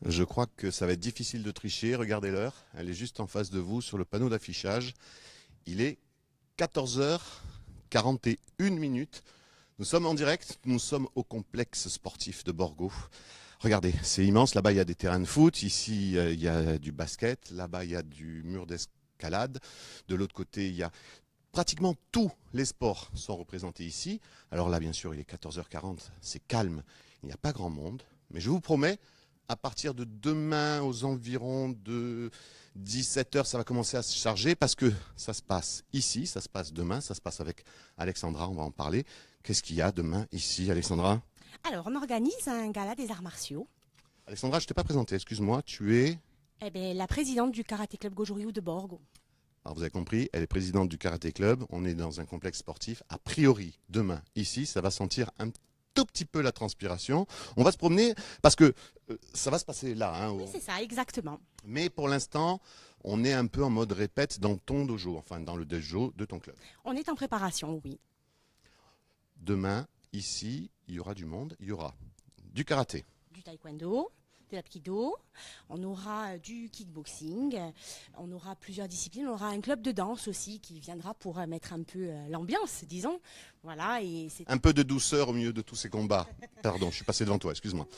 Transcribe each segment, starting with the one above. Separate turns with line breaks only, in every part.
Je crois que ça va être difficile de tricher. Regardez l'heure. Elle est juste en face de vous sur le panneau d'affichage. Il est 14h41 minutes. Nous sommes en direct. Nous sommes au complexe sportif de Borgo. Regardez, c'est immense. Là-bas, il y a des terrains de foot. Ici, il y a du basket. Là-bas, il y a du mur d'escalade. De l'autre côté, il y a pratiquement tous les sports sont représentés ici. Alors là, bien sûr, il est 14h40. C'est calme. Il n'y a pas grand monde. Mais je vous promets, à partir de demain, aux environs de 17h, ça va commencer à se charger parce que ça se passe ici, ça se passe demain, ça se passe avec Alexandra, on va en parler. Qu'est-ce qu'il y a demain ici, Alexandra?
Alors, on organise un gala des arts martiaux.
Alexandra, je ne t'ai pas présenté, excuse-moi, tu es...
Eh bien, la présidente du Karaté Club Goju-Ryu de Borgo.
Alors vous avez compris, elle est présidente du Karaté Club, on est dans un complexe sportif. A priori, demain, ici, ça va sentir un tout petit peu la transpiration. On va se promener parce que ça va se passer là. Hein,
Oui, c'est ça, exactement.
Mais pour l'instant, on est un peu en mode répète dans ton dojo, enfin dans le dojo de ton club.
On est en préparation, oui.
Demain, ici, il y aura du monde, il y aura du karaté.
Du taekwondo, de l'aïkido, on aura du kickboxing, on aura plusieurs disciplines, on aura un club de danse aussi qui viendra pour mettre un peu l'ambiance, disons. Voilà, et c'est
un peu de douceur au milieu de tous ces combats. Pardon, je suis passé devant toi, excuse-moi.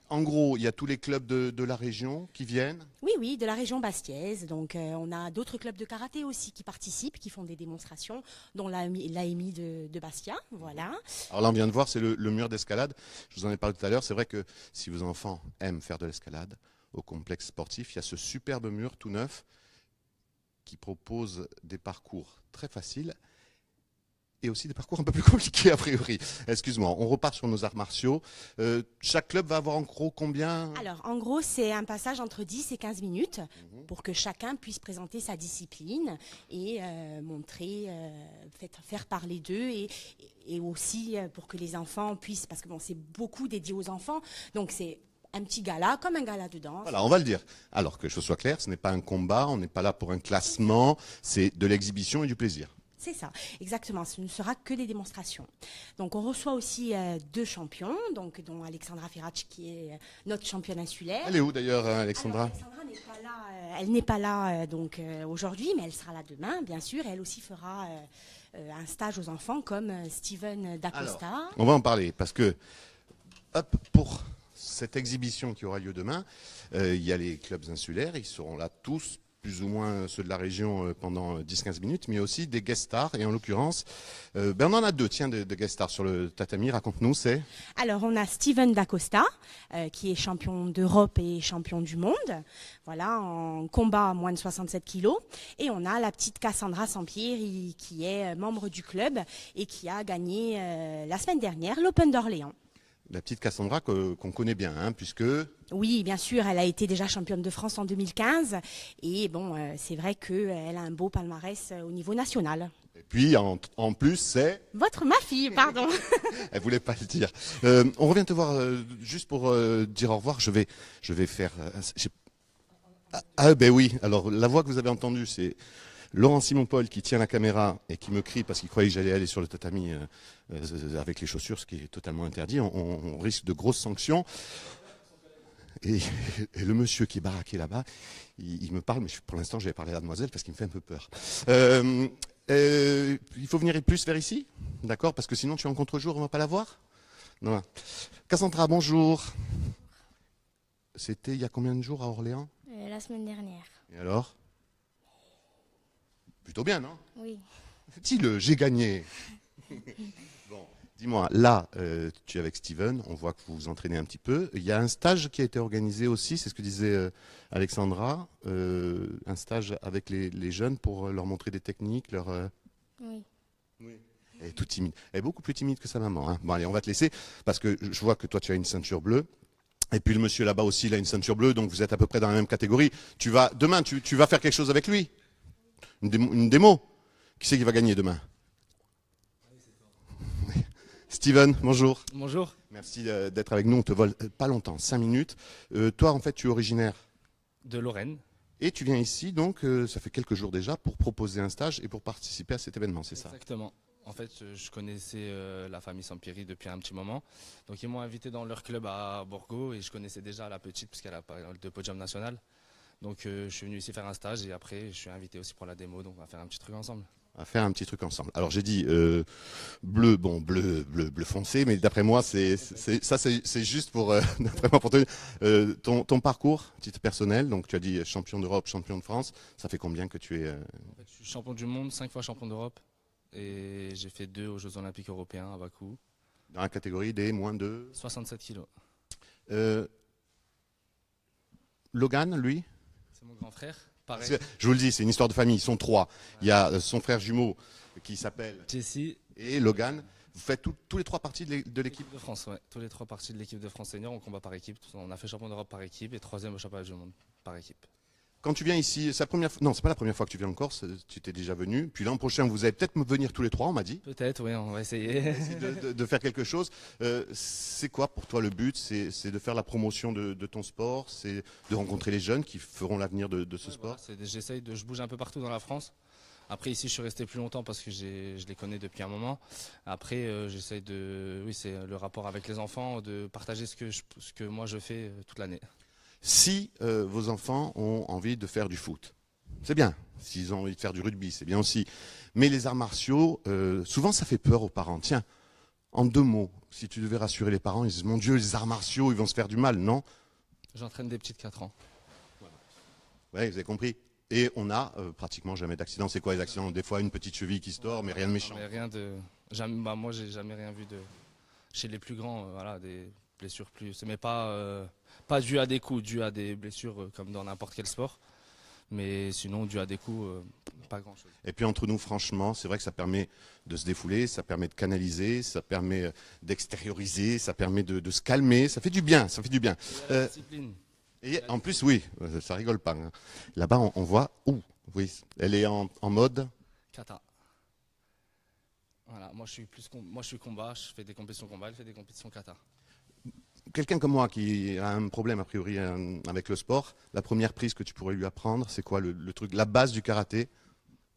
En gros, il y a tous les clubs de la région qui viennent.
Oui, oui, de la région bastiaise. Donc, on a d'autres clubs de karaté aussi qui participent, qui font des démonstrations, dont l'AMI de Bastia. Voilà.
Alors là, on vient de voir, c'est le mur d'escalade. Je vous en ai parlé tout à l'heure. C'est vrai que si vos enfants aiment faire de l'escalade au complexe sportif, il y a ce superbe mur tout neuf qui propose des parcours très faciles et aussi des parcours un peu plus compliqués a priori. Excuse-moi, on repart sur nos arts martiaux. Chaque club va avoir en gros combien?
Alors, en gros, c'est un passage entre 10 et 15 minutes pour que chacun puisse présenter sa discipline et montrer, faire parler d'eux et aussi pour que les enfants puissent, parce que bon, c'est beaucoup dédié aux enfants, donc c'est un petit gala, comme un gala de danse.
Voilà, on va le dire. Alors que je sois clair, ce n'est pas un combat, on n'est pas là pour un classement, c'est de l'exhibition et du plaisir.
C'est ça, exactement. Ce ne sera que des démonstrations. Donc, on reçoit aussi deux champions, donc, dont Alexandra Ferrac, qui est notre championne insulaire.
Elle est où d'ailleurs, Alexandra?
Alors, Alexandra n'est pas là, elle n'est pas là donc aujourd'hui, mais elle sera là demain, bien sûr. Et elle aussi fera un stage aux enfants comme Steven D'Acosta.
Alors, on va en parler parce que, hop, pour cette exhibition qui aura lieu demain, il y a les clubs insulaires, ils seront là tous, plus ou moins ceux de la région pendant 10-15 minutes, mais il y a aussi des guest stars, et en l'occurrence, on en a deux, tiens, de guest stars sur le tatami, raconte-nous, c'est...
Alors, on a Steven D'Acosta, qui est champion d'Europe et champion du monde, voilà, en combat à moins de 67 kilos, et on a la petite Cassandra Sampier, qui est membre du club, et qui a gagné la semaine dernière l'Open d'Orléans.
La petite Cassandra qu'on connaît bien, hein, puisque...
Oui, bien sûr, elle a été déjà championne de France en 2015. Et bon, c'est vrai qu'elle a un beau palmarès au niveau national.
Et puis, en plus, c'est...
Ma fille, pardon.
Elle voulait pas le dire. On revient te voir juste pour dire au revoir. Je vais faire... ben oui, alors la voix que vous avez entendue, c'est... Laurent Simon-Paul qui tient la caméra et qui me crie parce qu'il croyait que j'allais aller sur le tatami avec les chaussures, ce qui est totalement interdit. On risque de grosses sanctions. Et le monsieur qui est baraqué là-bas, il me parle, mais pour l'instant je vais parler à la demoiselle parce qu'il me fait un peu peur. Il faut venir plus vers ici, d'accord? Parce que sinon tu es en contre-jour, on ne va pas la voir. Non. Cassandra, bonjour. C'était il y a combien de jours à Orléans?
La semaine dernière.
Et alors? Plutôt bien, non?
Oui.
Dis-le, j'ai gagné. Bon, dis-moi, là, tu es avec Steven, on voit que vous vous entraînez un petit peu. Il y a un stage qui a été organisé aussi, c'est ce que disait Alexandra, un stage avec les jeunes pour leur montrer des techniques,
Oui.
Oui. Elle est toute timide. Elle est beaucoup plus timide que sa maman. Hein. Bon, allez, on va te laisser, parce que je vois que toi, tu as une ceinture bleue. Et puis le monsieur là-bas aussi, il a une ceinture bleue, donc vous êtes à peu près dans la même catégorie. Demain, tu vas faire quelque chose avec lui? Une démo? Qui c'est qui va gagner demain? Steven, bonjour.
Bonjour.
Merci d'être avec nous. On te vole pas longtemps, 5 minutes. Toi, en fait, tu es originaire
De Lorraine.
et tu viens ici, donc ça fait quelques jours déjà, pour proposer un stage et pour participer à cet événement, c'est ça?
Exactement. En fait, je connaissais la famille Sampieri depuis un petit moment. Donc ils m'ont invité dans leur club à Borgo et je connaissais déjà la petite puisqu'elle a pas de podium national. Donc je suis venu ici faire un stage et après je suis invité aussi pour la démo. Donc on va faire un petit truc ensemble.
À faire un petit truc ensemble. Alors j'ai dit bleu, bon bleu foncé, mais d'après moi c'est juste pour d'après moi pour ton parcours titre personnel. Donc tu as dit champion d'Europe, champion de France. Ça fait combien que tu es
En fait, je suis champion du monde, 5 fois champion d'Europe et j'ai fait 2 aux Jeux Olympiques européens à Bakou.
dans la catégorie des moins de
67 kilos.
Logan, lui?
C'est mon grand frère. Pareil.
Je vous le dis, c'est une histoire de famille. Ils sont 3. Il y a son frère jumeau qui s'appelle
Jesse.
et Logan. Vous faites tous les 3 parties de l'équipe
L'équipe de France, ouais. Tous les 3 parties de l'équipe de France senior, on combat par équipe. On a fait champion d'Europe par équipe et 3e au championnat du monde par équipe.
Quand tu viens ici, c'est la première fois. Non, c'est pas la première fois que tu viens en Corse. Tu t'es déjà venu. Puis l'an prochain, vous allez peut-être me venir tous les 3. On m'a dit.
Peut-être, oui, on va essayer.
De faire quelque chose. C'est quoi pour toi le but? C'est de faire la promotion de ton sport, c'est de rencontrer les jeunes qui feront l'avenir de ce sport.
Voilà, je bouge un peu partout dans la France. Après ici je suis resté plus longtemps parce que je les connais depuis un moment. Après j'essaye oui c'est le rapport avec les enfants, de partager ce que moi je fais toute l'année.
Si vos enfants ont envie de faire du foot, c'est bien. S'ils ont envie de faire du rugby, c'est bien aussi. Mais les arts martiaux, souvent ça fait peur aux parents. Tiens, en 2 mots, si tu devais rassurer les parents, ils disent mon Dieu, les arts martiaux, ils vont se faire du mal, non?
J'entraîne des petites 4 ans.
Oui, vous avez compris. Et on a pratiquement jamais d'accident. C'est quoi les accidents? Des fois une petite cheville qui se tord, mais rien de méchant.
Moi j'ai jamais rien vu chez les plus grands, voilà, des blessures plus. Mais pas dû à des coups, dû à des blessures comme dans n'importe quel sport. Mais sinon dû à des coups, pas grand chose.
Et puis entre nous, franchement, c'est vrai que ça permet de se défouler, ça permet de canaliser, ça permet d'extérioriser, ça permet de se calmer, ça fait du bien, ça fait du bien.
La discipline.
Et en plus, oui, ça rigole pas. Hein. Là-bas, on voit, oui, elle est en mode.
Kata. Voilà, moi je suis combat, je fais des compétitions combat, elle fait des compétitions kata.
Quelqu'un comme moi qui a un problème a priori avec le sport, la première prise que tu pourrais lui apprendre, c'est quoi le truc, la base du karaté?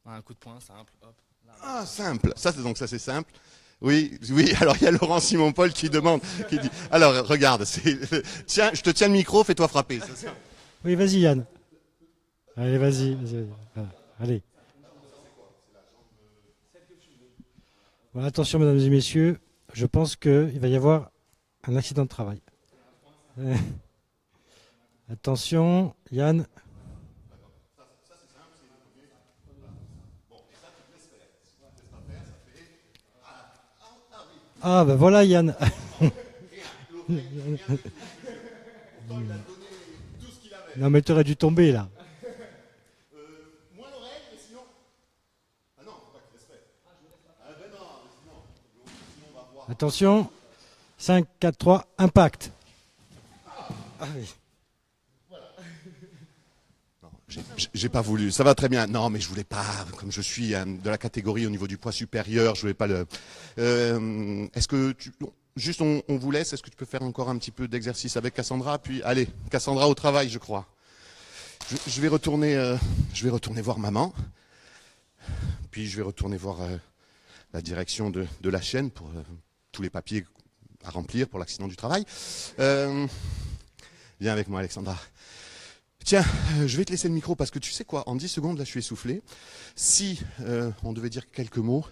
Un coup de poing, simple, hop. Là.
Ah, simple. Ça c'est simple. Oui, oui. Alors il y a Laurent Simon-Paul qui demande, qui dit. Alors regarde, tiens, je te tiens le micro, fais-toi frapper.
Oui, vas-y Yann. Allez, vas-y. Voilà. Allez. Voilà, attention mesdames et messieurs, je pense qu'il va y avoir un accident de travail. Attention, Yann. Ah ben voilà Yann. Non mais tu aurais dû tomber là.
Moins l'oreille, mais sinon. Ah non, faut pas qu'il laisse faire. Ah ben non, sinon on va voir.
Attention. 5, 4, 3, impact. Ah oui.
J'ai pas voulu, ça va très bien. Non, mais je voulais pas, comme je suis de la catégorie au niveau du poids supérieur, je voulais pas le. Est-ce que juste on vous laisse, est-ce que tu peux faire encore un petit peu d'exercice avec Cassandra, puis allez, Cassandra au travail, je crois. Je vais retourner voir maman, puis je vais retourner voir la direction de la chaîne pour tous les papiers à remplir pour l'accident du travail. Viens avec moi, Alexandra. Tiens, je vais te laisser le micro parce que tu sais quoi, en 10 secondes, là, je suis essoufflé. Si on devait dire quelques mots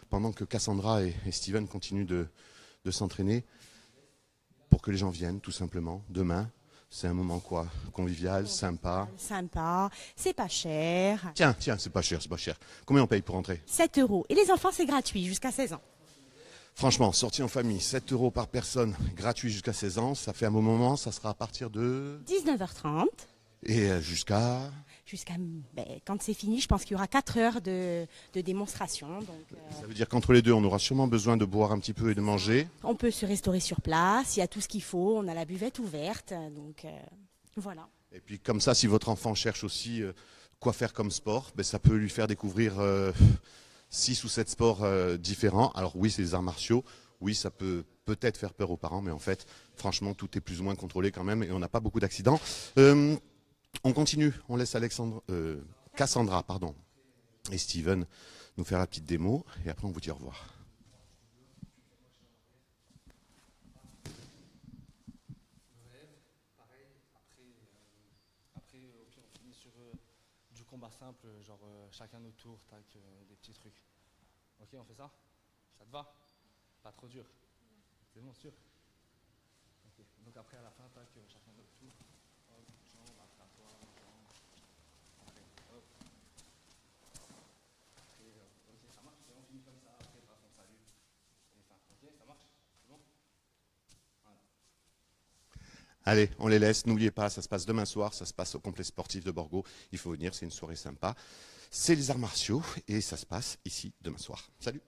pendant que Cassandra et Steven continuent de s'entraîner pour que les gens viennent, tout simplement, demain. C'est un moment quoi? Convivial, sympa.
Sympa, c'est pas cher.
Tiens, c'est pas cher, c'est pas cher. Combien on paye pour entrer?
7 €. Et les enfants, c'est gratuit jusqu'à 16 ans.
Franchement, sortie en famille, 7 € par personne, gratuit jusqu'à 16 ans. Ça fait un bon moment, ça sera à partir de...
19h30.
Et jusqu'à...
Quand c'est fini, je pense qu'il y aura 4 heures de démonstration. Donc,
ça veut dire qu'entre les deux, on aura sûrement besoin de boire un petit peu et de manger.
On peut se restaurer sur place, il y a tout ce qu'il faut, on a la buvette ouverte, donc voilà.
Et puis comme ça, si votre enfant cherche aussi quoi faire comme sport, ben, ça peut lui faire découvrir 6 ou 7 sports différents. Alors oui, c'est des arts martiaux, oui, ça peut peut-être faire peur aux parents, mais en fait, franchement, tout est plus ou moins contrôlé quand même et on n'a pas beaucoup d'accidents. On continue, on laisse Cassandra et Steven nous faire la petite démo et après on vous dit au revoir.
genre chacun notre tour, tac, des petits trucs. Ok, on fait ça? Ça te va? Pas trop dur? C'est bon, sûr? Ok, donc après à la fin, tac, chacun notre tour. Hop, jambe, après à toi, jambe. Après, hop. Après, ok, ça marche, et on finit comme ça, après, bref, on salue. Et fin, ok, ça marche? C'est bon? Voilà.
Allez, on les laisse. N'oubliez pas, ça se passe demain soir, ça se passe au complexe sportif de Borgo. Il faut venir, c'est une soirée sympa. C'est les arts martiaux et ça se passe ici demain soir. Salut!